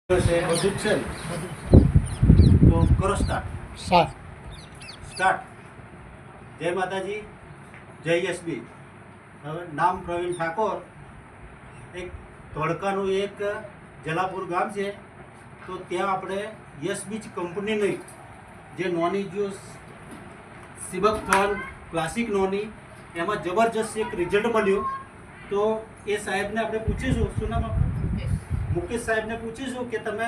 બધું જ છે ને? તો કરો સ્ટાર્ટ. જય માતાજી, જય યશબી. હવે નામ પ્રવીણ ઠાકોર. એક ધોળકાનું એક જલાપુર ગામ છે. તો ત્યાં આપણે યશબીજ કંપનીની જે નોની જ્યુસ સિબકથોન ક્લાસિક નોની એમાં જબરજસ્ત એક રિઝલ્ટ મળ્યું. તો એ સાહેબને આપણે પૂછીશું, શું નામ આપણું? મુકેશ સાહેબને પૂછીશું કે તમે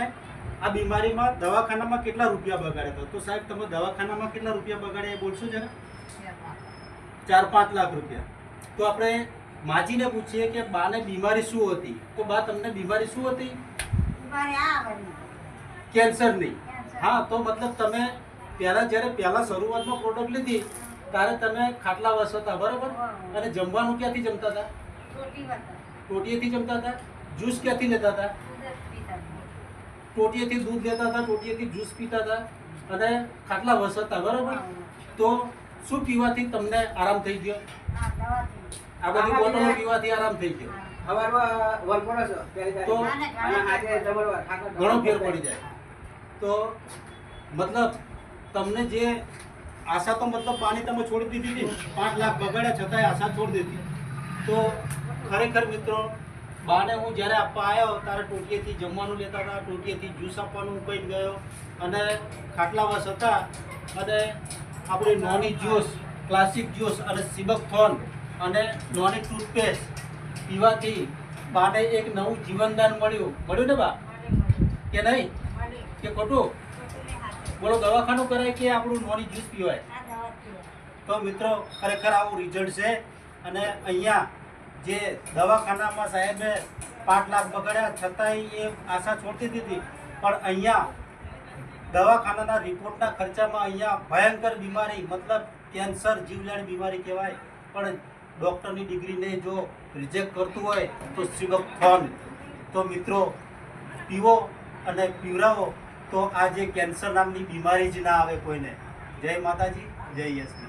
આ બીમારીમાં દવાખાનામાં કેટલા રૂપિયા બગાડ્યા હતા. તો સાહેબ તમે દવાખાનામાં કેટલા રૂપિયા બગાડ્યા એ બોલશો જરા? 4-5 લાખ રૂપિયા. તો આપણે માજીને પૂછીએ કે બાને બીમારી શું હતી. તો બા તમને બીમારી શું હતી? કેન્સરની. હા, તો મતલબ તમે પહેલા શરૂઆતમાં પ્રોડક્ટ લીધી ત્યારે તમે ખાટલા વસ હતા, બરાબર? અને જમવાનું ક્યાંથી જમતા હતા? ટોટીએથી જમતા હતા. જ્યુસ ક્યાંથી લેતા હતા? ટોટીએથી દૂધ લેતા હતા, ટોટીએથી જ્યુસ પીતા હતા અને ખાટલા વસ હતા, બરાબર? તો શું પીવાથી તમને આરામ થઈ ગયો? આ બધી બોટલો પીવાથી આરામ થઈ ગયો. તો ઘણો ફેર પડી જાય. તો મતલબ તમને જે આશા, તો મતલબ પાણી તમે છોડી દીધી હતી, 5 લાખ બગાડ્યા છતાંય આશા છોડી દીધી. તો ખરેખર મિત્રો, બાને હું જ્યારે આપવા આવ્યો ત્યારે ટોટીએથી જમવાનું લેતા હતા, ટોટીએથી જ્યુસ આપવાનું કહી ગયો અને ખાટલા વસ હતા. અને આપણી નોની જ્યુસ, ક્લાસિક જ્યુસ અને સિબકથોન અને નોની ટૂથપેસ્ટ પીવાથી બાને એક નવું જીવનદાન મળ્યું ને બા? કે નહીં? કે ખોટું બોલો? દવાખાનું કરાય કે આપણું નોની જ્યુસ પીવાય? તો મિત્રો, ખરેખર આવું રિઝલ્ટ છે. અને અહીંયા જે દવાખાનામાં સાહેબે 5 લાખ બગાડ્યા છતાંય એ આશા છોડતી દીધી, પણ અહીંયા દવાખાનાના રિપોર્ટના ખર્ચામાં અહીંયા ભયંકર બીમારી, મતલબ કેન્સર, જીવલેણ બીમારી કહેવાય, પણ ડૉક્ટરની ડિગ્રીને જો રિજેક્ટ કરતું હોય તો સિબકથોન. તો મિત્રો, પીવો અને પીવરાવો તો આ જે કેન્સર નામની બીમારી જ ના આવે કોઈને. જય માતાજી, જય યશવી.